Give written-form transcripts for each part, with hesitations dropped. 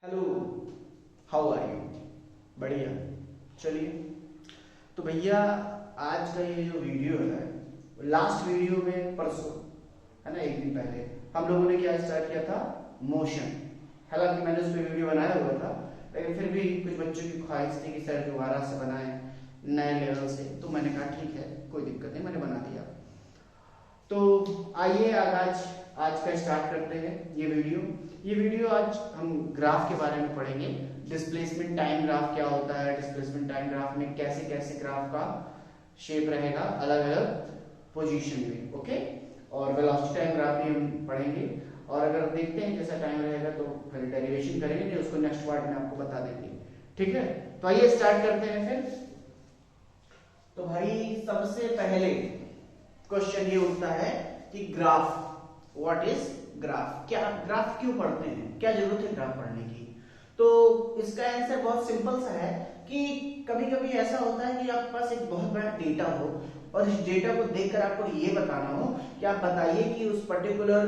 Hello, how are you? बढ़िया। चलिए, तो भैया आज का ये जो वीडियो है, लास्ट वीडियो में परसों है ना, एक दिन पहले हम लोगों ने क्या स्टार्ट किया था, मोशन। हालांकि मैंने उस पर वीडियो बनाया हुआ था, लेकिन फिर भी कुछ बच्चों की ख्वाहिश थी कि सर दोबारा से बनाए नए लेवल से, तो मैंने कहा ठीक है, कोई दिक्कत नहीं, मैंने बना दिया। तो आइए आज का स्टार्ट करते हैं ये वीडियो आज हम ग्राफ के बारे में पढ़ेंगे। डिस्प्लेसमेंट टाइम ग्राफ क्या होता है, डिस्प्लेसमेंट टाइम ग्राफ में कैसे कैसे ग्राफ का शेप रहेगा अलग अलग पोजीशन में, ओके। और वेलोसिटी टाइम ग्राफ भी हम पढ़ेंगे, और अगर देखते हैं जैसा टाइम रहेगा तो फिर डेरिवेशन करेंगे, नहीं उसको नेक्स्ट पार्ट में आपको बता देंगे, ठीक है। तो आइए स्टार्ट करते हैं फिर। तो भाई सबसे पहले क्वेश्चन ये उठता है कि ग्राफ, व्हाट इज ग्राफ, क्या ग्राफ क्यों पढ़ते हैं, क्या जरूरत है ग्राफ पढ़ने की। तो इसका आंसर बहुत सिंपल सा है कि कभी कभी ऐसा होता है कि आपके पास एक बहुत बड़ा डेटा हो और इस डेटा को देखकर आपको ये बताना हो कि आप बताइए कि उस पर्टिकुलर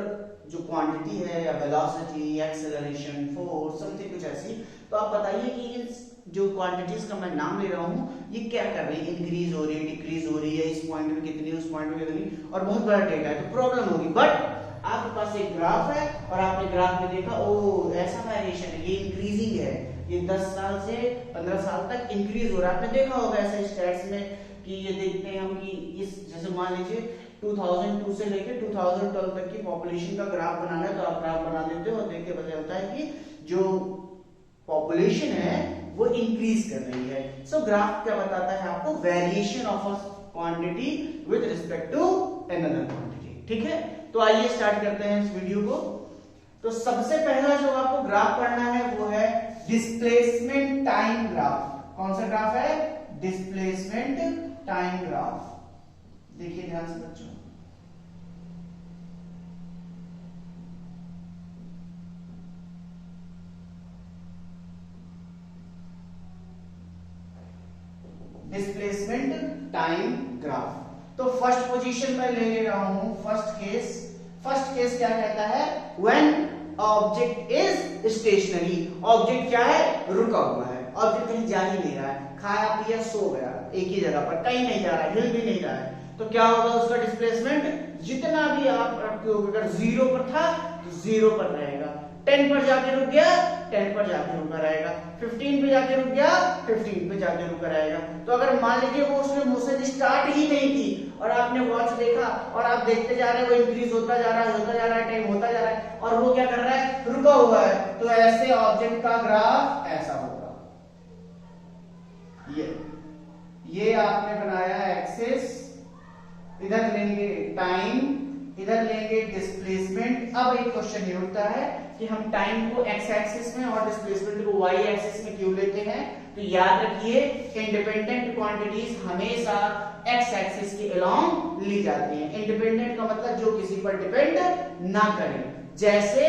जो क्वांटिटी है या वेलोसिटी, एक्सेलरेशन, फोर्स, समथिंग कुछ ऐसी, तो आप बताइए कि इन जो क्वांटिटीज का मैं नाम ले रहा हूँ ये क्या कर रही है, इंक्रीज हो रही है, डिक्रीज हो रही है, इस पॉइंट में कितनी, उस पॉइंट में कितनी, और बहुत बड़ा डेटा है तो प्रॉब्लम होगी। बट आपके पास एक ग्राफ है और आपने ग्राफ में देखा ओ ऐसा वेरिएशन है, ये इंक्रीजिंग है, ये 10 साल से 15 साल तक इंक्रीज हो रहा है। आपने देखा होगा ऐसे स्टैट्स में कि ये देखते हैं हम कि इस जैसे मान लीजिए 2002 से लेकर 2012 तक की पॉपुलेशन का ग्राफ बनाना है, तो आप ग्राफ बना देते हो और देख के पता चलता है कि जो पॉपुलेशन है वो इंक्रीज कर रही है। सो ग्राफ क्या बताता है आपको, variation of a quantity with respect to another quantity, ठीक है। तो आइए स्टार्ट करते हैं इस वीडियो को। तो सबसे पहला जो आपको ग्राफ पढ़ना है वो है डिस्प्लेसमेंट टाइम ग्राफ। कौन सा ग्राफ है, डिस्प्लेसमेंट टाइम ग्राफ। देखिए ध्यान से बच्चों, डिस्प्लेसमेंट टाइम ग्राफ। तो फर्स्ट पोजीशन में ले रहा हूं, फर्स्ट केस क्या कहता है, when object is stationary. Object क्या है, रुका हुआ है, ऑब्जेक्ट कहीं जा ही नहीं रहा है, खाया पिया सो गया एक ही जगह पर, कहीं नहीं जा रहा है, हिल भी नहीं रहा है, तो क्या होगा उसका डिस्प्लेसमेंट, जितना भी आप रखोगे, अगर 0 पर था तो 0 पर रहेगा, 10 पर जाके रुक गया 10 पर जाके रुका रहेगा, 15 पे जाके रुक गया 15 पे जाके रुका रहेगा। तो अगर मान लीजिए वो उसने मोशन स्टार्ट ही नहीं की और आपने वॉच देखा और आप देखते जा रहे हैं वो इंक्रीज होता जा रहा है, टाइम होता जा रहा है, और वो क्या कर रहा है, रुका हुआ है, तो ऐसे ऑब्जेक्ट का ग्राफ ऐसा होगा। ये आपने बनाया एक्सिस, इधर लेंगे टाइम, इधर लेंगे डिस्प्लेसमेंट। अब एक क्वेश्चन ये उठता है कि हम टाइम को एक्स एक्सिस में और डिस्प्लेसमेंट को वाई एक्सिस में क्यों लेते हैं। तो याद रखिए इंडिपेंडेंट क्वांटिटीज हमेशा एक्स एक्सिस के अलोंग ली जाती हैं। इंडिपेंडेंट का मतलब जो किसी पर डिपेंड ना करे, जैसे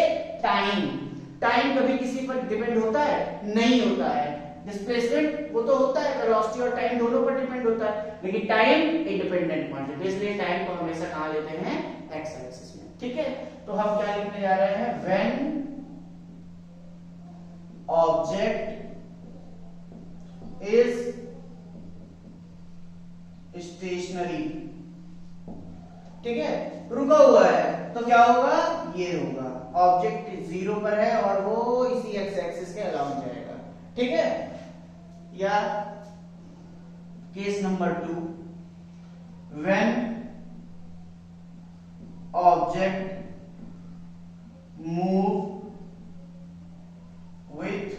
टाइम कभी किसी पर डिपेंड होता है, नहीं होता है। डिस्प्लेसमेंट वो तो होता है, वेलोसिटी और टाइम दोनों पर डिपेंड होता है, लेकिन टाइम इंडिपेंडेंट क्वांटिटी, इसलिए टाइम को हमेशा कहां लेते हैं, एक्स एक्सिस में, ठीक है। तो हम क्या लिखने जा रहे हैं, व्हेन ऑब्जेक्ट इज स्टेशनरी, ठीक है, रुका हुआ है, तो क्या होगा, ये होगा, ऑब्जेक्ट 0 पर है और वो इसी एक्स एक्सिस के अलाउंग जाएगा, ठीक है। या case number 2, when object move with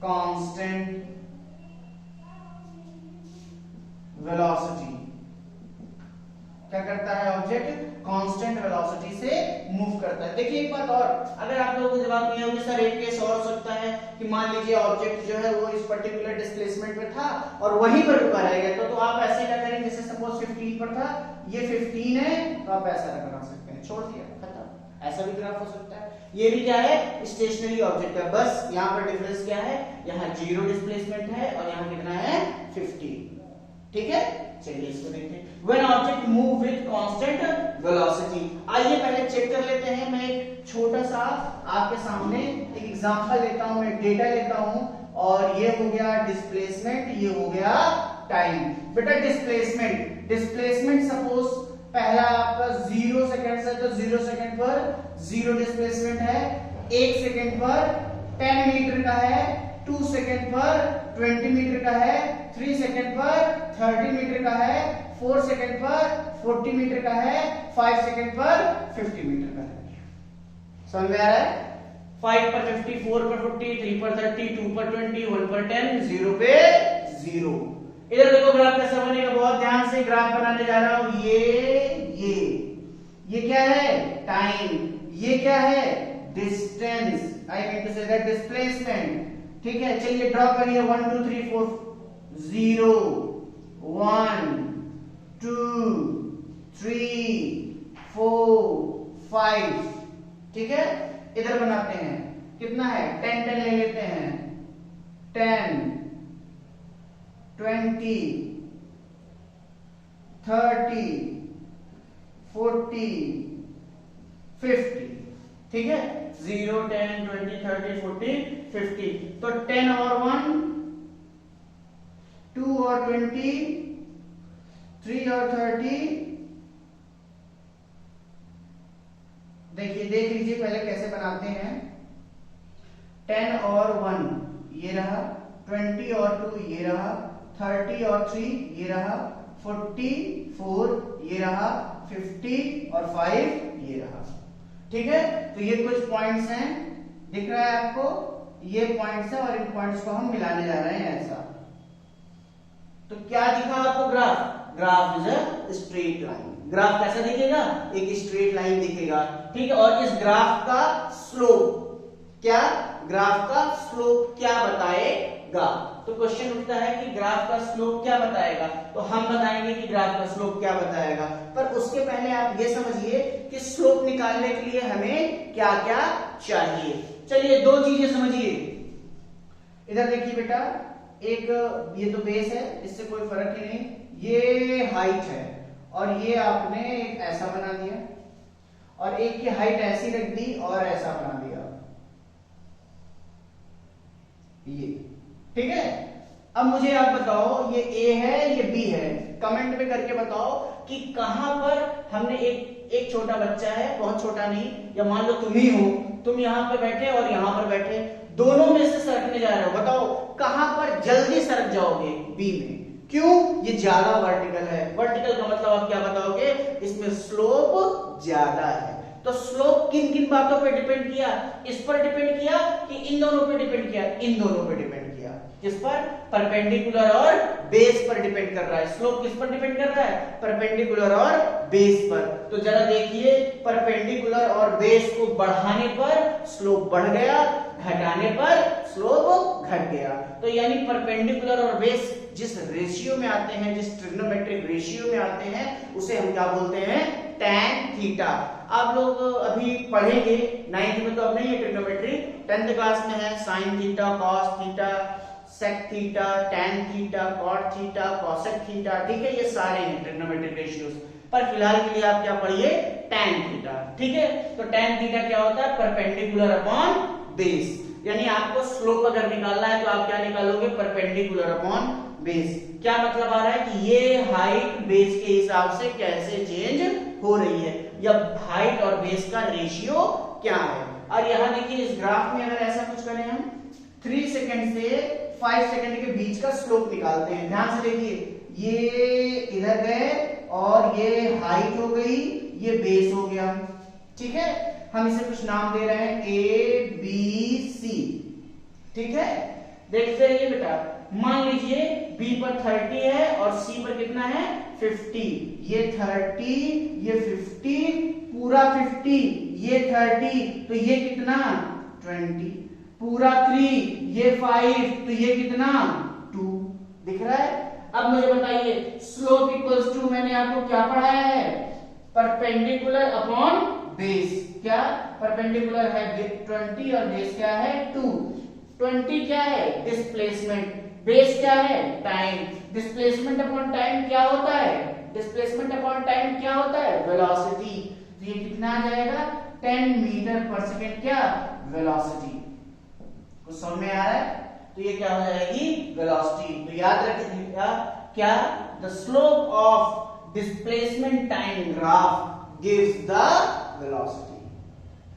constant velocity. क्या करता है ऑब्जेक्ट, कांस्टेंट वेलोसिटी से मूव करता है। देखिए एक बात और, अगर आप लोगों को जवाब नहीं होगी सर, एक केस और हो सकता है कि मान लीजिए ऑब्जेक्ट जो है वो इस पर्टिकुलर डिस्प्लेसमेंट पे था और वहीं पर रुका रहेगा, तो आप ऐसे क्या करेंगे, जैसे सपोज 15 पर था, ये 15 है, तो आप ऐसा बना सकते हैं, छोड़ दिया, खत्म। ऐसा भी ग्राफ हो सकता है। ये भी क्या है, स्टेशनरी ऑब्जेक्ट है, बस यहाँ पर डिफरेंस क्या है, यहाँ 0 डिस्प्लेसमेंट है और यहाँ कितना है 50, ठीक है, चलिए इसको देखते हैं। When object move with constant velocity, आइए पहले चेक कर लेते हैं। मैं एक छोटा सा आपके सामने एक एग्जांपल लेता हूं, एक डेटा लेता हूं, और ये हो गया डिस्प्लेसमेंट, ये हो गया टाइम। बेटा डिस्प्लेसमेंट सपोज पहला आपका 0 सेकंड है, तो 0 सेकंड पर 0 डिस्प्लेसमेंट है। 1 सेकंड पर 10 मीटर का है, 2 सेकंड पर 20 मीटर का है, 3 सेकंड पर 30 मीटर का है, 4 सेकंड पर 40 मीटर का है, 5 सेकंड पर 50 मीटर का है। समझ में आ रहा है? 5 पर 50, 4 पर 40, 3 पर 30, 2 पर 20, 1 पर 10, 0 पे 0। इधर देखो ग्राफ कैसा बनेगा, बहुत ध्यान से ग्राफ बनाने जा रहा हूं। ये क्या है? टाइम। ये क्या है? Distance. I mean to say that displacement. ठीक है, चलिए ड्रॉ करिए। 1 2 3 4 0 1 2 3 4 5। ठीक है, इधर बनाते हैं। कितना है? 10 10 ले लेते हैं। 10 20 30 40 50। ठीक है, 0 10 20 30 40 50। तो 10 और 1 2 और 20 3 और 30। देखिए, देख लीजिए पहले कैसे बनाते हैं। 10 और 1 ये रहा, 20 और 2 ये रहा, 30 और 3 ये रहा, 44 ये रहा, 50 और 5 ये रहा। ठीक है, तो ये कुछ पॉइंट्स हैं, दिख रहा है आपको? ये पॉइंट्स हैं और इन पॉइंट्स को हम मिलाने जा रहे हैं ऐसा। तो क्या दिखा आपको graph? Graph is a straight line. Graph कैसा दिखेगा? एक स्ट्रेट लाइन दिखेगा। ठीक है, और इस ग्राफ का स्लोप क्या? ग्राफ का स्लोप क्या बताएगा? तो क्वेश्चन उठता है कि ग्राफ का स्लोप क्या बताएगा, तो हम बताएंगे कि ग्राफ का स्लोप क्या बताएगा। पर उसके पहले आप ये समझिए कि स्लोप निकालने के लिए हमें क्या क्या चाहिए। चलिए दो चीजें समझिए। इधर देखिए बेटा, एक ये तो बेस है, इससे कोई फर्क ही नहीं। ये हाइट है और ये आपने एक ऐसा बना दिया, और एक की हाइट ऐसी रख दी और ऐसा बना दिया। ये ठीक है। अब मुझे आप बताओ, ये ए है ये बी है, कमेंट में करके बताओ कि कहां पर हमने एक छोटा बच्चा है, बहुत छोटा नहीं, या मान लो तुम ही हो, तुम यहां पे बैठे और यहां पर बैठे, दोनों में से सरकने जा रहे हो। बताओ कहां पर जल्दी सरक जाओगे? बी में। क्यों? ये ज्यादा वर्टिकल है। वर्टिकल का मतलब आप क्या बताओगे? इसमें स्लोप ज्यादा है। तो स्लोप किन किन बातों पे डिपेंड किया? इस पर डिपेंड किया कि इन दोनों पे डिपेंड किया? इन दोनों पे डिपेंड किया। किस पर? परपेंडिकुलर और बेस पर डिपेंड कर रहा है। स्लोप किस पर डिपेंड कर रहा है? परपेंडिकुलर और बेस पर। तो जरा देखिए, परपेंडिकुलर और बेस को बढ़ाने पर स्लोप बढ़ गया, घटाने पर स्लोप घट गया। तो यानी परपेंडिकुलर और बेस जिस रेशियो में आते हैं, जिस ट्रिग्नोमेट्रिक रेशियो में आते हैं, उसे हम क्या बोलते हैं? tan theta. आप लोग अभी पढ़ेंगे 9th में, तो अब नहीं है ट्रिग्नोमेट्री, 10th क्लास में है sin theta, cos theta, sec theta, tan theta, cot theta, cosec theta. ठीक है, ये सारे हैं ट्रिग्नोमेट्रिक रेशियोज। पर फिलहाल के लिए आप क्या पढ़िए? tan theta. ठीक है, तो tan थीटा क्या होता है? Perpendicular upon base. यानी आपको स्लोप अगर निकालना है तो आप क्या निकालोगे? Perpendicular upon base. क्या मतलब आ रहा है कि ये हाइट बेस के हिसाब से कैसे चेंज हो रही है, या हाइट और बेस का रेशियो क्या है। और यहां देखिए, इस ग्राफ में अगर ऐसा कुछ करें हम, 3 सेकंड से 5 सेकंड के बीच का स्लोप निकालते हैं। ध्यान से देखिए, ये इधर गए और ये हाइट हो गई, ये बेस हो गया। ठीक है, हम इसे कुछ नाम दे रहे हैं ए बी सी। ठीक है, देखते रहिए बेटा। मान लीजिए बी पर 30 है और सी पर कितना है? 50। ये 30, ये 50, पूरा 50, ये 30, तो ये कितना? 20, पूरा 3, ये 5, तो ये कितना? 2। दिख रहा है? अब मुझे बताइए, स्लोप इक्वल्स टू, मैंने आपको क्या पढ़ाया है? Perpendicular upon base. क्या? परपेंडिकुलर है 20 और बेस क्या है? 2। 20 क्या है? डिस्प्लेसमेंट। बेस क्या है, टाइम। डिस्प्लेसमेंट अपॉन टाइम क्या होता है, डिस्प्लेसमेंट अपॉन टाइम क्या होता है, वेलोसिटी। तो ये कितना आ जाएगा, 10 मीटर पर सेकेंड क्या, वेलोसिटी। कुछ समझ में आ रहा है? तो ये क्या हो जाएगी, वेलोसिटी। तो याद रखिएगा क्या, the slope of displacement time graph gives the velocity.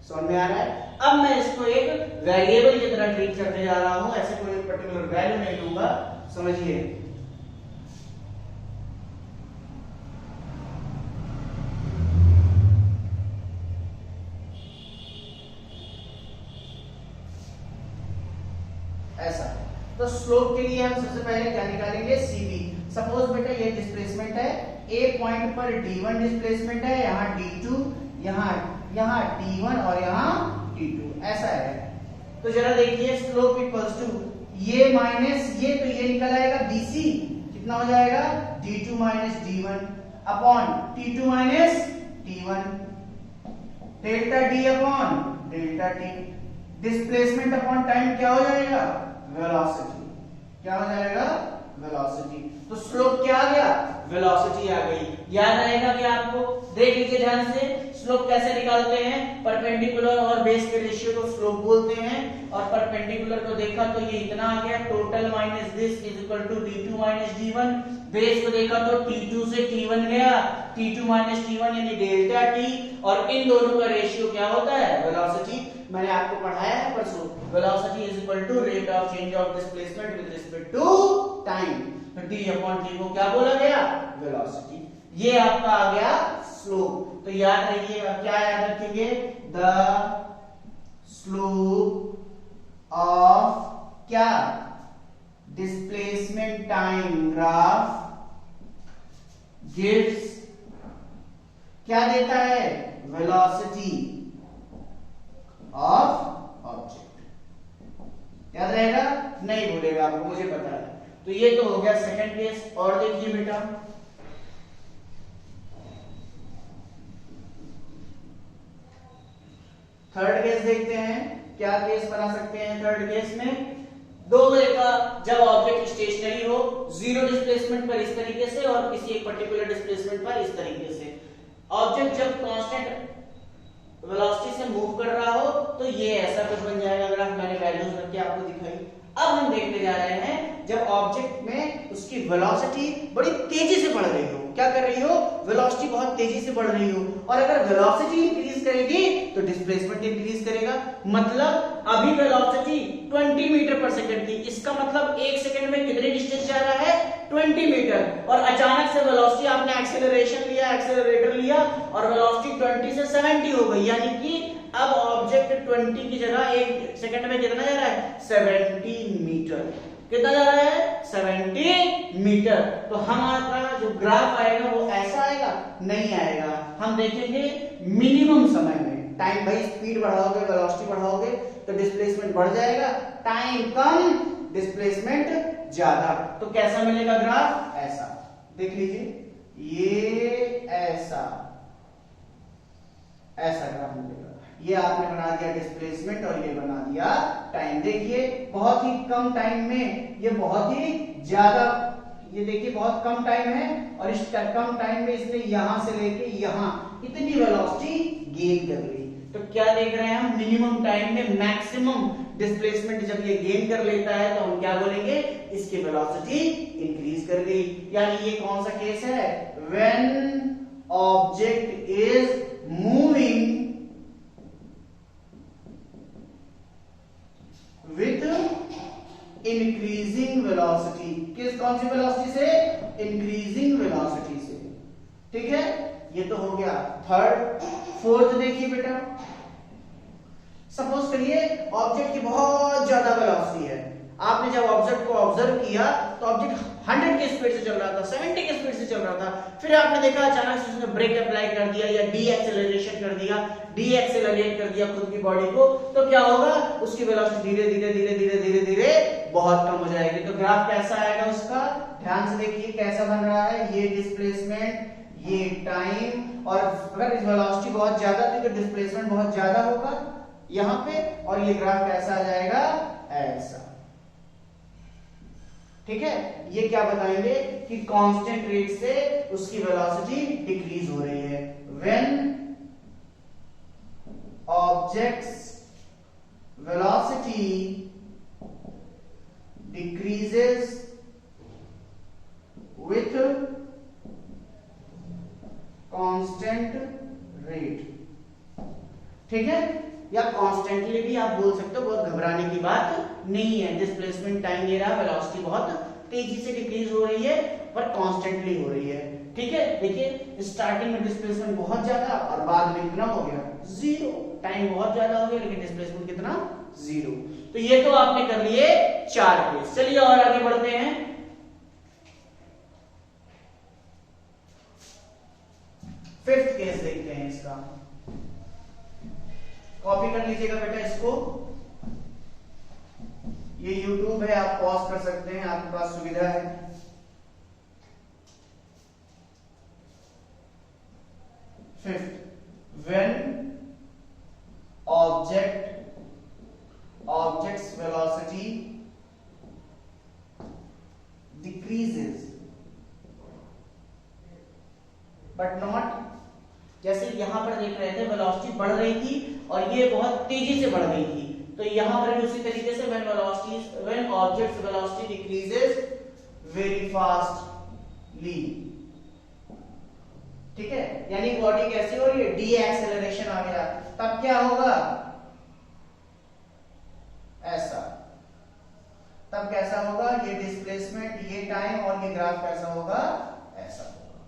समझ में आ रहा है? अब मैं इसको एक वेरिएबल की तरह ट्रीट करने जा रहा हूं, ऐसे कोई पर्टिकुलर वैल्यू नहीं लूंगा, समझिए। ऐसा, तो स्लोप के लिए हम सबसे पहले क्या निकालेंगे, CV। सपोज बेटा ये डिस्प्लेसमेंट है, A पॉइंट पर D1 डिस्प्लेसमेंट है, यहाँ D2, यहाँ T1 और यहाँ T2, ऐसा है। तो जरा देखिए, स्लोप इक्वल्स टू ये माइनस ये, तो ये निकल आएगा BC, कितना हो जाएगा, D2 minus D1 upon T2 minus T1, delta D upon delta T। Displacement upon time क्या हो जाएगा, वेलोसिटी। क्या हो जाएगा, वेलोसिटी। तो स्लोप क्या आ गया, वेलोसिटी आ गई। याद आएगा कि आपको, देख लीजिए ध्यान से, स्लोप कैसे निकालते हैं, परपेंडिकुलर और बेस के रेशियो को स्लोप बोलते हैं। और परपेंडिकुलर को देखा तो ये इतना आ गया, total minus this is equal to D2 minus D1। Base को देखा तो T2 से T1 गया, T2 माइनस T1 यानी डेल्टा T, और इन दोनों का रेशियो क्या होता है, वेलोसिटी। मैंने आपको पढ़ाया है परसों, velocity is equal to rate of change of displacement with respect to time. तो D अपॉन T को क्या बोला गया, वेलोसिटी। ये आपका आ गया स्लोप। तो याद रखिएगा, क्या याद रखेंगे, द स्लोप ऑफ क्या, डिस्प्लेसमेंट टाइम ग्राफ गिव्स क्या देता है, वेलोसिटी ऑफ ऑब्जेक्ट। याद रहेगा, नहीं भूलेगा आपको, मुझे पता है। तो ये तो हो गया सेकंड केस। और देखिए बेटा, थर्ड केस देखते हैं, क्या केस बना सकते हैं थर्ड केस में। दो तरह का, जब ऑब्जेक्ट स्टेशनरी हो, जीरो डिस्प्लेसमेंट पर इस तरीके से और किसी एक पर्टिकुलर डिस्प्लेसमेंट पर इस तरीके से। ऑब्जेक्ट जब कांस्टेंट वेलोसिटी से मूव कर रहा हो तो ये ऐसा कुछ बन जाएगा, अगर आप मैंने वैल्यूज रख के आपको दिखाई। अब हम देखने जा रहे हैं जब ऑब्जेक्ट में उसकी वेलोसिटी बड़ी तेजी से बढ़ रही हो, क्या कर रही हो, वेलोसिटी बहुत तेजी से बढ़ रही हो, और अगर वेलोसिटी इंक्रीज करेगी तो डिस्प्लेसमेंट इंक्रीज करेगा। मतलब अभी वेलोसिटी 20 मीटर पर सेकंड थी, इसका मतलब 1 सेकंड में कितने डिस्टेंस जा रहा है, 20 मीटर। और अचानक से वेलोसिटी, आपने एक्सेलरेशन लिया, एक्सेलरेटर लिया, और वेलोसिटी 20 से 70 हो गई, यानी कि अब ऑब्जेक्ट 20 की जगह 1 सेकंड में कितना जा रहा है, 70 मीटर। कितना जा रहा है, 70 मीटर। तो हमारा जो ग्राफ आएगा वो ऐसा आएगा, नहीं आएगा। हम देखेंगे मिनिमम समय में, टाइम भाई स्पीड बढ़ाओगे, वेलोसिटी बढ़ाओगे तो डिस्प्लेसमेंट बढ़ जाएगा, टाइम कम, डिस्प्लेसमेंट ज्यादा। तो कैसा मिलेगा ग्राफ, ऐसा देख लीजिए, ये ऐसा ग्राफ मिलेगा। ये आपने बना दिया डिस्प्लेसमेंट और ये बना दिया टाइम। देखिए बहुत ही कम टाइम में ये बहुत ही ज्यादा, ये देखिए बहुत कम टाइम है, और इस कम टाइम में इसने यहां से लेके यहां इतनी वेलोसिटी गेन कर ली। तो क्या देख रहे हैं हम, मिनिमम टाइम में मैक्सिमम डिस्प्लेसमेंट जब ये गेन कर लेता है तो हम क्या बोलेंगे, इसकी वेलोसिटी इंक्रीज कर गई। यानी ये कौन सा केस है, when object is moving with increasing velocity. किस कौन सी वेलोसिटी से, इंक्रीजिंग वेलोसिटी से। ठीक है, ये तो हो गया थर्ड। फोर्थ देखिए बेटा, सपोज करिए ऑब्जेक्ट की बहुत ज्यादा वेलोसिटी है, आपने जब ऑब्जेक्ट को ऑब्जर्व किया तो ऑब्जेक्ट 100 की स्पीड से चल रहा था, 70 की स्पीड से चल रहा था, फिर आपने देखा अचानक से उसने ब्रेक अप्लाई कर दिया या डी एक्सेलरेशन कर दिया, डी एक्सेलरेट कर दिया खुद की बॉडी को, तो क्या होगा, उसकी वेलोसिटी धीरे धीरे धीरे धीरे धीरे धीरे बहुत कम हो जाएगी। तो ग्राफ कैसा आएगा उसका, ध्यान से देखिए कैसा बन रहा है, ये डिस्प्लेसमेंट, ये टाइम, और अगर इस वेलोसिटी बहुत ज्यादा थी तो डिस्प्लेसमेंट बहुत ज्यादा होगा यहाँ पे, और ये ग्राफ कैसा आ जाएगा, ऐसा। ठीक है, ये क्या बताएंगे कि कांस्टेंट रेट से उसकी वेलोसिटी डिक्रीज हो रही है। When objects velocity decreases with constant rate, ठीक है, या कॉन्स्टेंटली भी आप बोल सकते हो, बहुत घबराने की बात नहीं है। डिस्प्लेसमेंट टाइम ये रहा, वेलोसिटी बहुत तेजी से डिक्रीज हो रही है पर कॉन्स्टेंटली हो रही है, ठीक है। देखिए स्टार्टिंग में डिस्प्लेसमेंट बहुत ज्यादा और बाद में कितना हो गया, जीरो। टाइम बहुत ज्यादा हो गया लेकिन डिस्प्लेसमेंट कितना, जीरो। तो ये तो आपने कर लिए 4 केस। चलिए और आगे बढ़ते हैं। फिफ्थ केस देखते हैं इसका। कॉपी कर लीजिएगा बेटा इसको, ये YouTube है, आप पॉज कर सकते हैं, आपके पास सुविधा है। Fifth, when objects velocity decreases but not, जैसे यहां पर देख रहे थे वेलोसिटी बढ़ रही थी और ये बहुत तेजी से बढ़ गई थी, तो यहां पर भी उसी तरीके से when objects velocity decreases very fastly, ठीक है, यानी बॉडी कैसी हो रही है, डी एक्सेलरेशन आ गया, तब क्या होगा, ऐसा। तब कैसा होगा, ये डिस्प्लेसमेंट, ये टाइम और ये ग्राफ कैसा होगा, ऐसा होगा।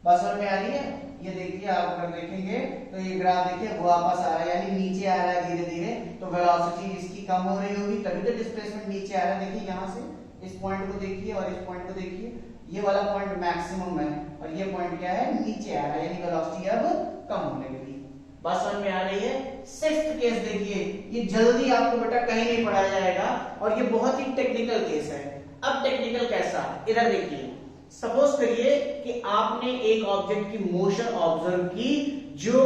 बस समझ में आ रही है। ये देखिए, आप अगर देखेंगे तो ये ग्राफ देखिए वापस आ रहा है, यानी नीचे आ रहा है धीरे धीरे, तो वेलोसिटी इसकी कम हो रही होगी, तभी तो डिस्प्लेसमेंट नीचे आ रहा है। देखिए यहां से इस पॉइंट को देखिए और इस पॉइंट को देखिए, ये वाला पॉइंट मैक्सिमम है और ये पॉइंट क्या है, नीचे आ रहा है, यानी वेलोसिटी अब कम होने लगी। बात समझ में आ रही है। सिक्स्थ केस देखिए, ये जल्दी आपको बेटा कहीं नहीं पढ़ाया जाएगा और ये बहुत ही टेक्निकल केस है। अब टेक्निकल कैसा, इधर देखिए, सपोज करिए कि आपने एक ऑब्जेक्ट की मोशन ऑब्जर्व की जो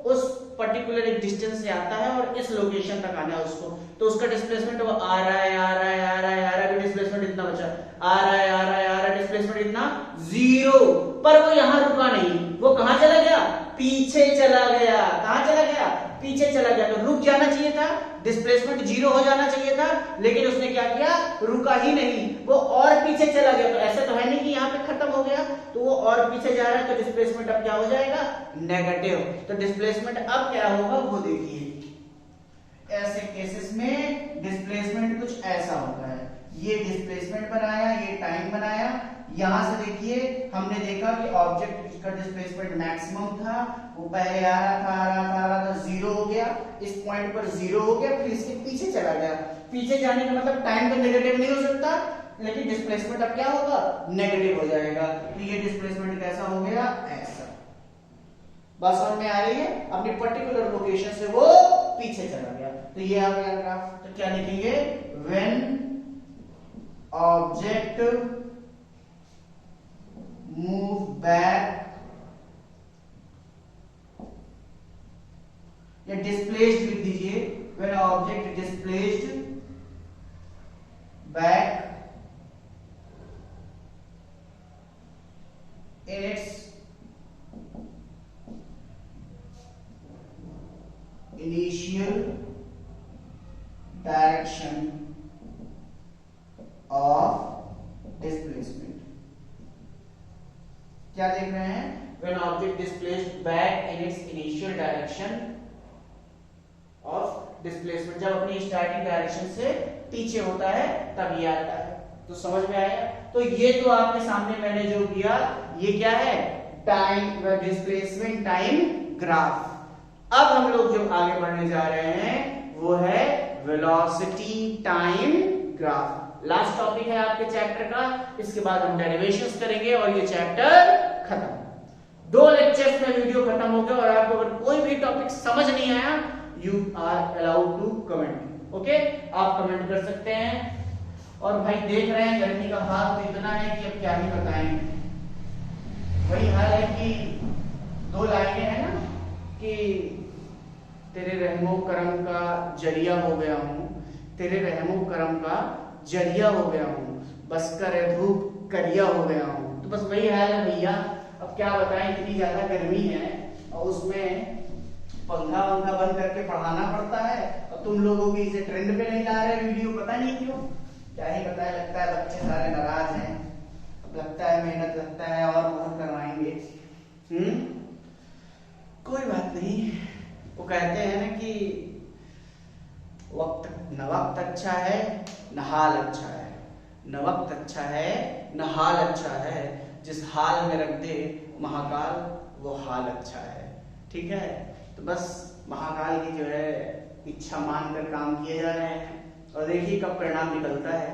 उस पर्टिकुलर एक डिस्टेंस से आता है और इस लोकेशन तक आना है उसको, तो उसका डिस्प्लेसमेंट वो आ रहा है, आ रहा है, आ रहा है, आ रहा है, डिस्प्लेसमेंट इतना बचा, आ रहा है, आ रहा है, आ रहा है, डिस्प्लेसमेंट इतना, जीरो। पर वो यहां रुका नहीं, वो कहां चला गया, पीछे चला गया। कहां चला गया, पीछे चला गया। तो रुक जाना चाहिए था, डिस्प्लेसमेंट जीरो हो जाना चाहिए था, लेकिन उसने क्या किया, रुका ही नहीं, वो और पीछे चला गया। तो ऐसा तो है नहीं कि यहाँ पे खत्म हो गया, तो वो और पीछे जा रहा है, तो डिस्प्लेसमेंट अब क्या हो जाएगा, नेगेटिव। तो डिस्प्लेसमेंट अब क्या होगा वो देखिए, ऐसे केसेस में डिस्प्लेसमेंट कुछ ऐसा होता है। ये डिस्प्लेसमेंट बनाया, ये टाइम बनाया। यहां से देखिए हमने देखा कि ऑब्जेक्ट का डिस्प्लेसमेंट मैक्सिमम था, वो पहले आ रहा था, आ रहा था, आ रहा था, जीरो हो गया, इस पॉइंट पर जीरो हो गया, फिर इसके पीछे चला गया। पीछे जाने का मतलब टाइम तो नेगेटिव नहीं हो सकता, लेकिन डिस्प्लेसमेंट अब क्या होगा, नेगेटिव हो जाएगा। तो ये डिस्प्लेसमेंट कैसा हो गया, ऐसा। बात समझ में आ रही है। अपनी पर्टिकुलर लोकेशन से वो पीछे चला गया, तो ये आ गया ग्राफ। तो क्या लिखेंगे, व्हेन ऑब्जेक्ट मूव बैक या डिस्प्लेस्ड लिख दीजिए, when object displaced back in its initial direction of displacement। क्या देख रहे हैं, when object displaced back in its initial direction of displacement, जब अपनी स्टार्टिंग डायरेक्शन से पीछे होता है तब ये आता है। तो समझ में आया। तो ये तो आपके सामने मैंने जो किया, ये क्या है, टाइम डिस्प्लेसमेंट टाइम ग्राफ। अब हम लोग जो आगे बढ़ने जा रहे हैं वो है velocity time graph. Last topic है आपके चैप्टर का, इसके बाद हम डेरिवेशंस करेंगे और ये चैप्टर खत्म। 2 लेक्चर्स में वीडियो खत्म हो गया और आपको अगर कोई भी टॉपिक समझ नहीं आया, you are allowed to comment. Okay, आप कमेंट कर सकते हैं। और भाई देख रहे हैं गर्मी का हाल तो इतना है कि अब क्या ही बताएं। वही हाल है कि 2 लाइनें हैं ना कि तेरे रहमो करम का जरिया हो गया हूं, तेरे रहमो करम का जरिया हो गया हूं। बस कर धूप करिया हो गया हूँ। तो बस वही हाल है भैया। अब क्या बताएं, इतनी ज्यादा गर्मी है और उसमें पंखा वंखा बंद करके पढ़ाना पड़ता है और तुम लोगों की इसे ट्रेंड पे नहीं ला रहे वीडियो, पता नहीं क्यों। क्या ही पता है, लगता है बच्चे सारे नाराज हैं, अब लगता है मेहनत लगता है और बहुत करवाएंगे। कोई बात नहीं। वो कहते हैं ना कि न वक्त अच्छा है न हाल अच्छा है, न वक्त अच्छा है न हाल अच्छा है, जिस हाल में रख दे महाकाल वो हाल अच्छा है। ठीक है, तो बस महाकाल की जो है इच्छा मानकर काम किए जा रहे हैं और देखिए कब परिणाम निकलता है।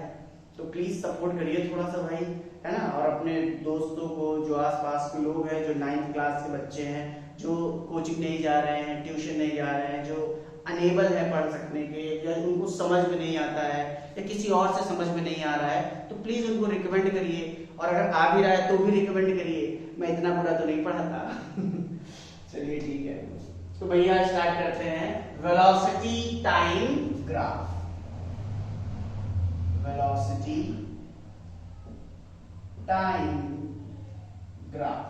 तो प्लीज सपोर्ट करिए थोड़ा सा भाई, है ना। और अपने दोस्तों को, जो आसपास के लोग हैं, जो 9th क्लास के बच्चे हैं, जो कोचिंग नहीं जा रहे हैं, ट्यूशन नहीं जा रहे हैं, जो अनेबल है पढ़ सकने के, या उनको समझ में नहीं आता है या किसी और से समझ में नहीं आ रहा है, तो प्लीज उनको रिकमेंड करिए। और अगर आ भी रहा है तो भी रिकमेंड करिए, मैं इतना बुरा तो नहीं पढ़ाता। चलिए ठीक है, तो भैया स्टार्ट करते हैं। Velocity time graph, velocity time graph.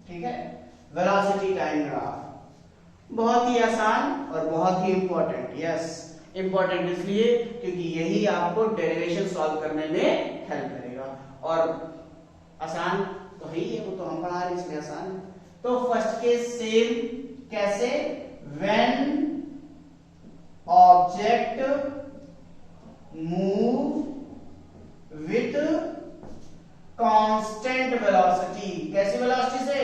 ठीक है, वेलोसिटी टाइम ग्राफ बहुत ही आसान और बहुत ही इंपॉर्टेंट। यस, इंपॉर्टेंट इसलिए क्योंकि यही आपको डेरिवेशन सॉल्व करने में हेल्प करेगा। और आसान तो है ही है, वो तो हम पढ़ा रहे हैं इसलिए आसान है। तो फर्स्ट केस सेम, कैसे? When object move with constant velocity. कैसी वेलोसिटी से?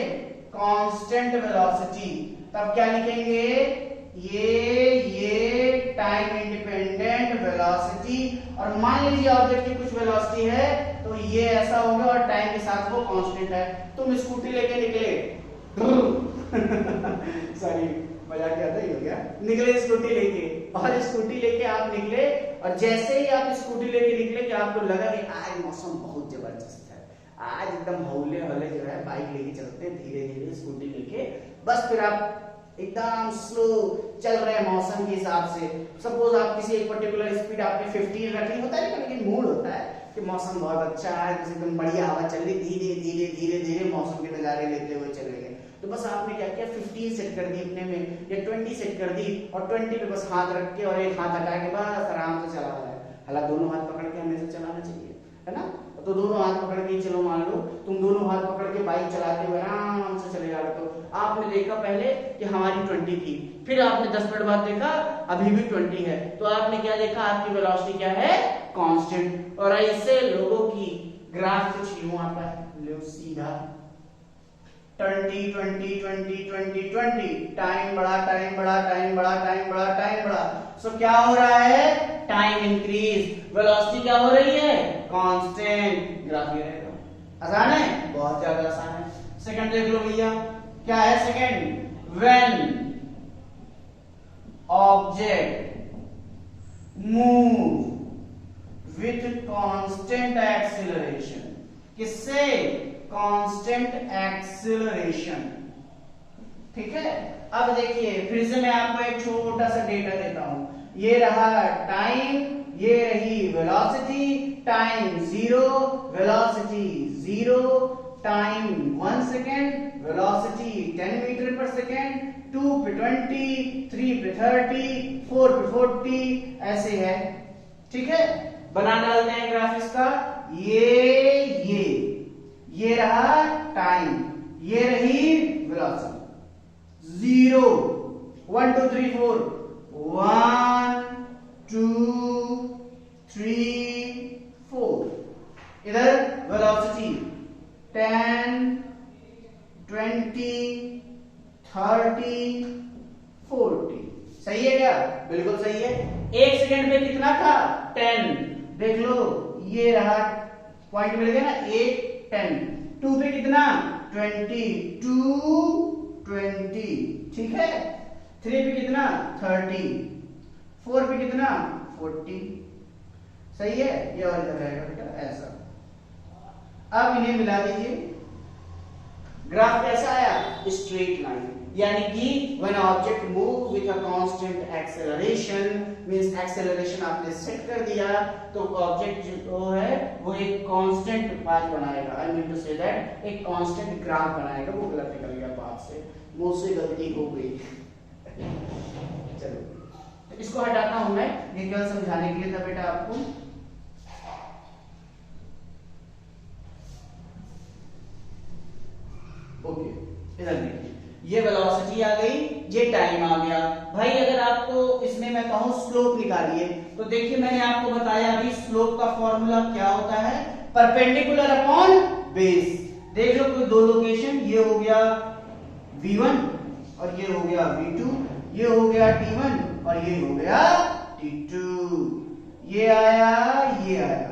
Constant velocity. तब क्या लिखेंगे? ये टाइम इंडिपेंडेंट वेलोसिटी। और मान लीजिए ऑब्जेक्ट की कुछ वेलोसिटी है तो ये ऐसा होगा और टाइम के साथ वो कांस्टेंट है। तुम स्कूटी लेके निकले सॉरी मजाक किया था, ये हो गया। निकले स्कूटी लेके, और स्कूटी लेके आप निकले और जैसे ही आप स्कूटी लेके निकले कि आपको लगा कि आज मौसम बहुत जबरदस्त है, आज एकदम हौले हौले जो है बाइक लेके चलते हैं धीरे धीरे स्कूटी लेके, बस फिर आप एकदम स्लो चल रहे हैं मौसम के हिसाब से। सपोज आप किसी एक पर्टिकुलर स्पीड आपने 15 रखी, होता है लेकिन मूड होता है कि मौसम बहुत अच्छा है, एकदम बढ़िया हवा चल रही, धीरे धीरे धीरे धीरे मौसम के नजारे लेते हुए चले गए। तो बस आपने क्या किया, 15 सेट कर दी अपने में या 20 सेट कर दी और 20 पे बस हाथ रख के और एक हाथ हटा के बस आराम से चला रहा है। हालांकि दोनों हाथ पकड़ के हमेशा चलाना चाहिए, है ना। तो दोनों हाथ पकड़ के चलो, मान लो तुम दोनों हाथ पकड़ के बाइक चलाते हुए आराम से चले जा रहे हो। तो आपने देखा पहले कि हमारी 20 थी, फिर आपने 10 मिनट बाद देखा अभी भी 20 है, तो आपने क्या देखा, आपकी वेलोसिटी क्या है, कांस्टेंट। और ऐसे लोगों की ग्राफ कुछ यूं आता है, लो सीधा 20 20 20 20 20, टाइम बढ़ा टाइम बढ़ा टाइम बढ़ा टाइम बढ़ा टाइम बढ़ा। सो क्या हो रहा है, टाइम इंक्रीज, वेलोसिटी क्या हो रही है, कांस्टेंट। ग्राफ ये रहेगा। आसान है, बहुत ज्यादा आसान है। सेकंड देख लो भैया, क्या है second? When object move with constant acceleration. किससे? Constant acceleration. ठीक है, अब देखिए फिर से मैं आपको एक छोटा सा डेटा देता हूं। ये रहा टाइम, ये रही velocity, time 0, velocity 0, time 1 second, velocity 10 metre per second, 2 पे 20, 3 पे 30, 4 पे 40, ऐसे है। ठीक है, बना डालते हैं ग्राफ इसका। ये रहा टाइम, ये रही वेलोसिटी। 0 1 2 3 4, 1 2 3 4। इधर वेलोसिटी 10 20 30 40। सही है क्या? बिल्कुल सही है। एक सेकंड पे कितना था? 10। देख लो ये रहा, पॉइंट मिल गया ना, 8 10। 2 पे कितना? 20 2 20। ठीक है। 3 पे कितना? 30। 4 पे कितना? 40। सही है। ये और इधर रहेगा बेटा ऐसा। अब इन्हें मिला दीजिए। ग्राफ कैसा आया? Straight line. यानी कि when object move with a constant acceleration, means acceleration आपने सेट कर दिया तो ऑब्जेक्ट जो है वो एक कांस्टेंट पाथ बनाएगा। I mean to say that एक कांस्टेंट ग्राफ बनाएगा। वो गलत निकल गया बात से, मुझसे गलती हो गई। चलो तो इसको हटाता हूं मैं, ये केवल समझाने के लिए था बेटा आपको। ओके, इधर देखिए ये वेलोसिटी आ गई, ये टाइम आ गया। भाई अगर आपको इसमें मैं कहूं स्लोप निकालिए तो देखिए मैंने आपको बताया अभी स्लोप का फॉर्मूला क्या होता है, परपेंडिकुलर अपॉन बेस। देख लो कोई दो लोकेशन, ये हो गया v1 और ये हो गया v2, ये हो गया t1 और ये हो गया t2, ये आया ये आया,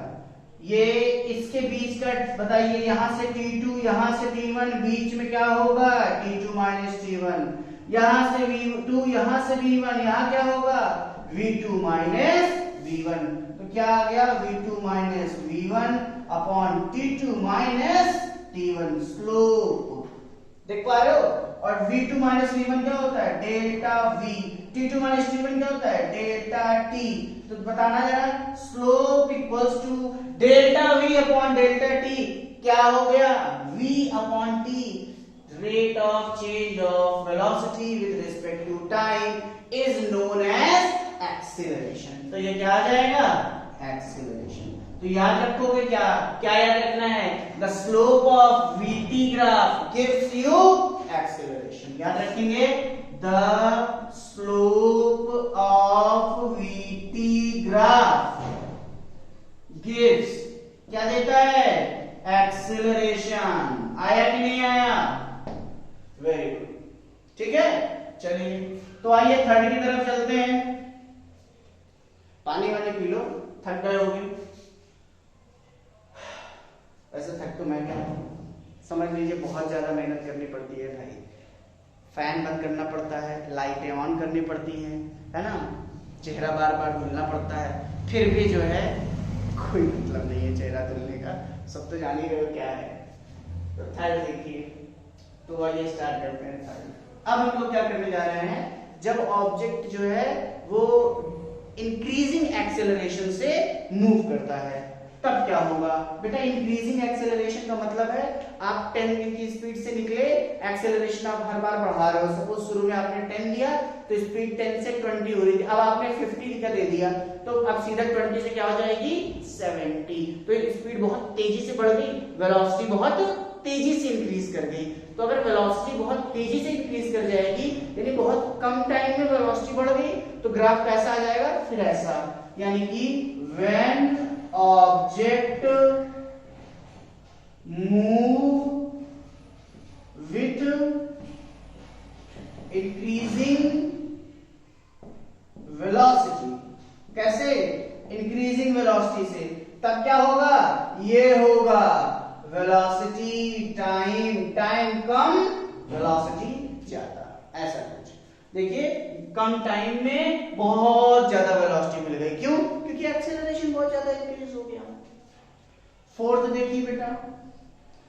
ये इसके बीच का बताइए, यहां से t2 यहां से t1, बीच में क्या होगा t2 माइनस t1, यहां से v2 यहां से v1, यहां क्या होगा v2 माइनस v1। तो क्या आ गया v2 minus v1 upon t2 minus t1 slope. देख पा रहे हो? और v2 माइनस v1 क्या होता है delta v, t2 minus t1 क्या होता है डेल्टा t। तो बताना जरा slope equals to delta v upon delta t, क्या हो गया v upon t, rate of change of velocity with respect to time is known as acceleration. तो ये क्या आ जाएगा एक्सीलरेशन। तो याद रखोगे क्या क्या याद रखना है, the slope of vt graph gives you acceleration. याद रखेंगे the slope of vt graph gives क्या देता है एक्सीलरेशन। आया कि नहीं आया? वेरी गुड, ठीक है। चलिए तो आइए थर्ड की तरफ चलते हैं। पानी वानी पी लो, थक गए होगे। वैसे थक तो मैं क्या, समझ लीजिए बहुत ज्यादा मेहनत करनी पड़ती है भाई। फैन बंद करना पड़ता है, लाइटें ऑन करनी पड़ती हैं, है ना, चेहरा बार बार धुलना पड़ता है, फिर भी जो है कोई मतलब नहीं है चेहरा धुलने का, सब तो जान ही रहे हो क्या है। तो थर्ड देखिए, तो आइए स्टार्ट करते हैं थर्ड। अब हम लोग क्या करने जा रहे हैं, जब ऑब्जेक्ट जो है वो इंक्रीजिंग एक्सेलरेशन से मूव करता है तब क्या होगा बेटा। इंक्रीजिंग एक्सेलरेशन का मतलब है आप 10 की स्पीड से निकले, एक्सेलरेशन आप हर बार बढ़ा रहे हो। सपोज शुरू में आपने 10 दिया तो स्पीड 10 से 20 हो रही थी, अब आपने 50 का दे दिया तो अब सीधा 20 से क्या हो जाएगी 70। तो स्पीड बहुत तेजी से बढ़ गई, वेलोसिटी बहुत तेजी से इंक्रीज कर गई। तो अगर वेलोसिटी बहुत तेजी से इंक्रीज कर जाएगी यानी बहुत कम टाइम में वेलोसिटी बढ़ गई तो ग्राफ कैसा आ जाएगा फिर ऐसा, यानी कि when object move with increasing velocity, कैसे इंक्रीजिंग वेलोसिटी से, तब क्या होगा ये होगा वेलोसिटी टाइम, टाइम कम वेलोसिटी ज्यादा, ऐसा कुछ। देखिए कम टाइम में बहुत ज्यादा वेलोसिटी मिल गई, क्यों? क्योंकि एक्सेलरेशन बहुत ज्यादा इंक्रीज हो गया। फोर्थ देखिए बेटा,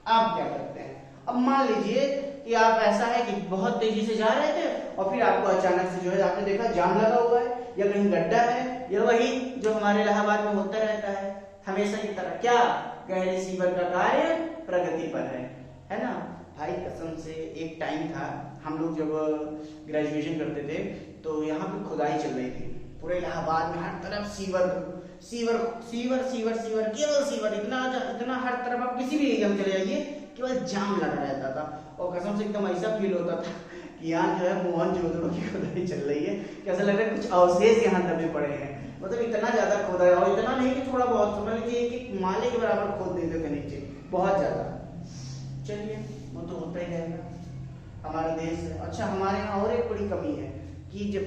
आप क्या करते हैं। अब मान लीजिए कि आप ऐसा है कि बहुत तेजी से जा रहे थे और फिर आपको अचानक से जो है आपने देखा जाम लगा हुआ है या कहीं गड्ढा है, या वही जो हमारे इलाहाबाद में होता रहता है हमेशा की तरह, क्या गैर रिसीवर का कार्य प्रगति पर है ना। भाई कसम से एक टाइम था, हम लोग जब ग्रेजुएशन करते थे तो यहाँ पे खुदाई चल रही थी पूरे इलाहाबाद में, हर तरफ sewer sewer sewer sewer sewer केवल सीवर, इतना हर तरफ आप किसी भी एरिया में चले जाइए केवल जाम लगा रहता था। और कसम से एकदम ऐसा फील होता था कि यहाँ जो है मोहनजोदड़ो की खुदाई चल रही है, कैसा लग रहा है कुछ अवशेष यहाँ दबे पड़े हैं। मतलब इतना ज्यादा खोदा है, और इतना नहीं कि थोड़ा बहुत, समझ लीजिए कि माले के बराबर खोद देते थे नीचे, बहुत ज्यादा। चलिए वो तो होता ही रहेगा हमारा देश है। अच्छा हमारे यहाँ और एक बड़ी कमी है कि जब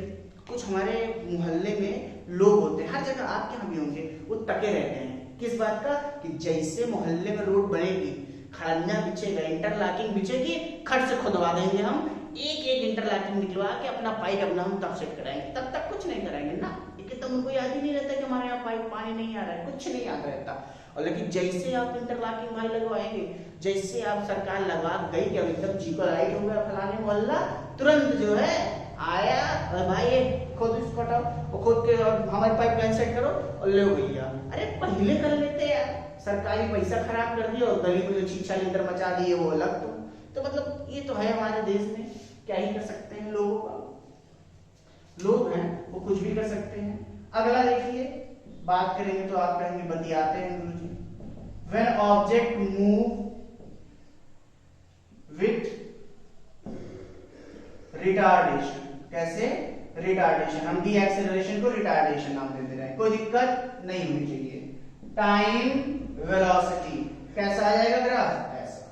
कुछ हमारे मोहल्ले में लोग होते हैं, हर जगह आपके यहाँ भी होंगे, वो टके रहते हैं किस बात का कि जैसे मोहल्ले में रोड बनेगी, खड़ंजा बिछेगा, इंटरलॉकिंग बिछेगी, खट से खुदवा देंगे हम, एक एक इंटरलॉकिंग निकलवा के अपना पाइप अपना हम तब सेट कराएंगे, तब तक कुछ नहीं कराएंगे ना, क्योंकि तब उनको याद ही नहीं रहता कि हमारे यहाँ पाइप पानी नहीं आ रहा है, कुछ नहीं याद रहता। और लेकिन जैसे आप इंटरलॉकिंग भाई लगवाएंगे, जैसे आप सरकार लगा गई कि अब एकदम जी को राइट हो गया फलाने मोहल्ला, तुरंत जो है आया और भाई ये खोद इसको हटाओ, वो खोद के हमारे पाइपलाइन सेट करो और ले भैया। अरे पहले कर लेते यार, सरकारी पैसा खराब कर दिया और गली में जो छीछा लेकर मचा दिए वो अलग। तो मतलब ये तो है हमारे देश में, क्या ही कर सकते हैं लोगों का, लोग हैं वो कुछ भी कर सकते हैं। अगला देखिए, बात करेंगे तो आप कहेंगे बतियाते हैं गुरुजी। When object move with retardation, कैसे रिटार्डेशन, हम डी एक्सेलरेशन को रिटार्डेशन नाम दे दे रहे हैं, कोई दिक्कत नहीं होनी चाहिए। टाइम वेलोसिटी कैसा आ जाएगा ग्राफ, ऐसा,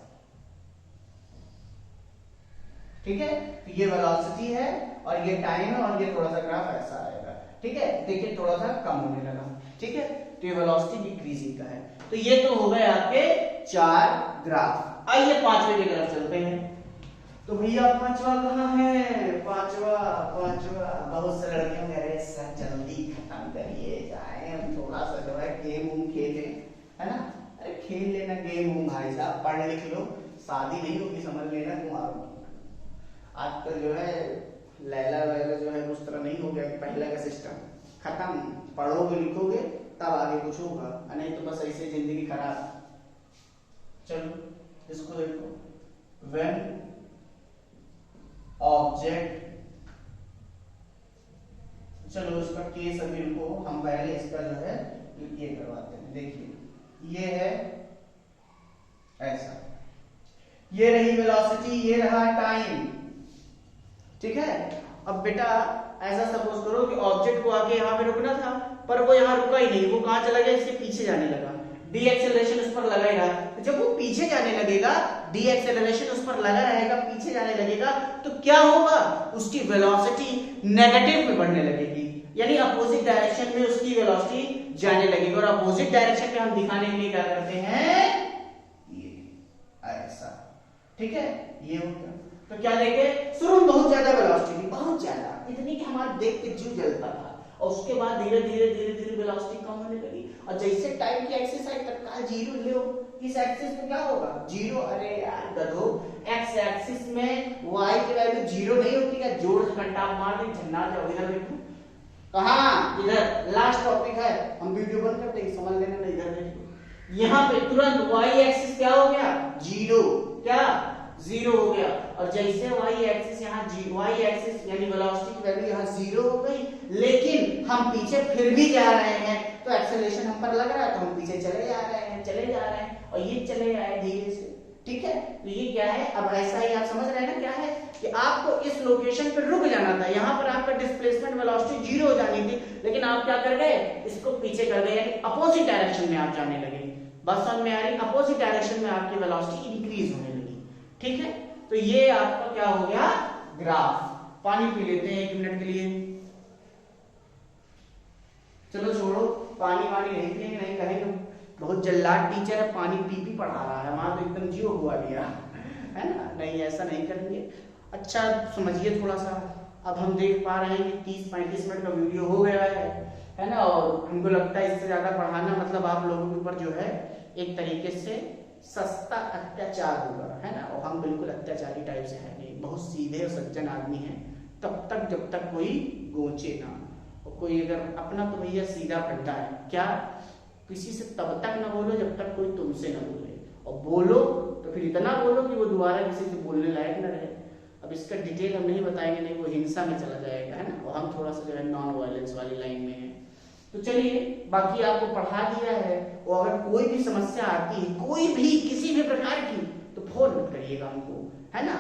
ठीक है। तो ये वेलोसिटी है और ये टाइम है और ये थोड़ा सा ग्राफ ऐसा आएगा, ठीक है। देखिए थोड़ा सा कम होने लगा, ठीक है। तो ये वेलोसिटी डिक्रीजिंग का है। तो ये तो हो गए आपके 4 ग्राफ। आइए 5वें की तरफ चलते हैं। तो भैया 5वां कहाँ है, 5वां बहुत से लड़कियों कह रहे सर जल्दी खत्म करिए, जाए हम थोड़ा सा जो है गेम वूम खेलें, है ना। अरे खेल लेना गेम वूम भाई साहब, पढ़ लिख लो, शादी नहीं होगी समझ लेना कुमारों की। आजकल जो है लैला वैला जो है उस तरह नहीं हो गया कि पहले का सिस्टम खत्म, पढ़ोगे लिखोगे तब आगे कुछ होगा, नहीं तो बस ऐसे जिंदगी खराब। चलो इसको देखो, व्हेन ऑब्जेक्ट, चलो इसका केस अभी रुको, हम पहले इसका जो है ये करवाते हैं। देखिए ये है ऐसा, ये रही वेलोसिटी, ये रहा टाइम, ठीक है। अब बेटा ऐसा सपोज करो कि ऑब्जेक्ट को आके यहाँ पे रुकना था, पर वो यहाँ रुका ही नहीं, वो कहाँ चला गया, इसके पीछे जाने लगा, डी एक्सेलरेशन उस पर लगा ही रहा। तो जब वो पीछे जाने लगेगा, डी एक्सेलरेशन उस पर लगा रहेगा, पीछे जाने लगेगा, तो क्या होगा, उसकी वेलोसिटी नेगेटिव में बढ़ने लगेगी, यानी अपोजिट डायरेक्शन में उसकी वेलोसिटी जाने लगेगी। और अपोजिट डायरेक्शन में हम दिखाने के लिए क्या करते हैं, ये ऐसा, ठीक है। ये होगा तो क्या देखे, शुरू में बहुत ज्यादा वेलोसिटी थी, बहुत ज्यादा, इतनी कि हमारा देख के जीव जलता था, और उसके बाद धीरे धीरे वेलोसिटी कम होने लगी। और जैसे टाइम की एक्सिस आई तत्काल जीरो ले, इस एक्सिस में क्या होगा, जीरो। अरे यार गधो, एक्स एक्सिस में वाई की वैल्यू जीरो नहीं होती क्या, जोड़ से घंटा मार दे, झन्ना जाओ। इधर देखो, कहां, इधर लास्ट टॉपिक है, हम वीडियो बंद कर देंगे, समझ लेना ना। इधर देखो, यहाँ पे तुरंत वाई एक्सिस क्या हो गया, जीरो, क्या जीरो हो गया। और जैसे वाई एक्सिस यहाँ वाई एक्सिस यानी वेलोसिटी की वैल्यू यहाँ जीरो हो गई, लेकिन हम पीछे फिर भी जा रहे हैं, तो एक्सेलरेशन हम पर लग रहा है, तो हम पीछे चले जा रहे हैं और ये चले आए धीरे से, ठीक है। तो ये क्या है, अब ऐसा ही आप समझ रहे हैं ना, क्या है कि आपको इस लोकेशन पर रुक जाना था, यहाँ पर आपका डिस्प्लेसमेंट वेलोसिटी जीरो हो जानी थी, लेकिन आप क्या कर गए, इसको पीछे कर गए, यानी अपोजिट डायरेक्शन में आप जाने लगे। बस समझ में आ रही, अपोजिट डायरेक्शन में आपकी वेलोसिटी इंक्रीज होने लगी, ठीक है। तो ये आपका क्या हो गया, ग्राफ। पानी पी लेते हैं 1 मिनट के लिए, चलो छोड़ो, पानी नहीं पिएंगे, नहीं कहेंगे बहुत जल्लाद टीचर है, पानी पी पढ़ा रहा है, वहां तो एकदम जियो हुआ लिया, है ना। नहीं, ऐसा नहीं करेंगे। अच्छा समझिए थोड़ा सा, अब हम देख पा रहे हैं कि 30-35 मिनट का वीडियो हो गया है ना। और हमको लगता है इससे ज्यादा पढ़ाना मतलब आप लोगों के ऊपर जो है एक तरीके से सस्ता अत्याचार होगा, है ना। और हम बिल्कुल अत्याचारी टाइप से है नहीं, बहुत सीधे और सज्जन आदमी हैं, तब तक जब तक कोई गोचे ना, और कोई अगर अपना तो भैया सीधा फंडा है, क्या किसी से तब तक ना बोलो जब तक कोई तुमसे ना बोले, और बोलो तो फिर इतना बोलो कि वो दोबारा किसी से बोलने लायक ना रहे। अब इसका डिटेल हम नहीं बताएंगे, नहीं वो हिंसा में चला जाएगा, है ना। और हम थोड़ा सा जो है नॉन वायलेंस वाली लाइन में है। तो चलिए, बाकी आपको पढ़ा दिया है, और अगर कोई भी समस्या आती है, कोई भी किसी भी प्रकार की, तो फोन मत करिएगा हमको, है ना।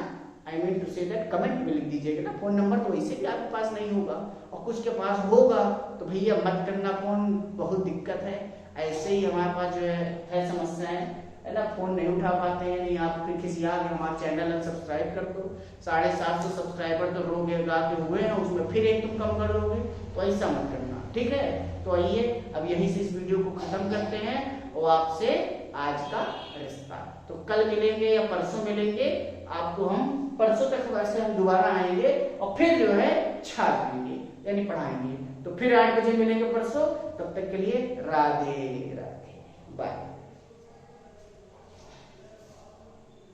I mean to say that comment में लिख दीजिएगा ना, फोन नंबर तो वैसे भी आपके पास नहीं होगा, और कुछ के पास होगा तो भैया मत करना फोन, बहुत दिक्कत है। ऐसे ही हमारे पास जो है समस्याएं, है ना, फोन नहीं उठा पाते हैं, नहीं आप फिर किसी आगे हमारा चैनल सब्सक्राइब कर दो, 750 सब्सक्राइबर तो रोगे गाते हुए हैं, उसमें फिर एक तुम कम कर दोगे, तो ऐसा मत करना, ठीक है। तो आइए अब यहीं से इस वीडियो को खत्म करते हैं, और आपसे आज का रिश्ता तो कल मिलेंगे या परसों मिलेंगे, आपको हम परसों तक वैसे हम दोबारा आएंगे और फिर जो है छा जाएंगे, यानी पढ़ाएंगे। तो फिर 8 बजे मिलेंगे परसों, तब तक के लिए राधे राधे, बाय।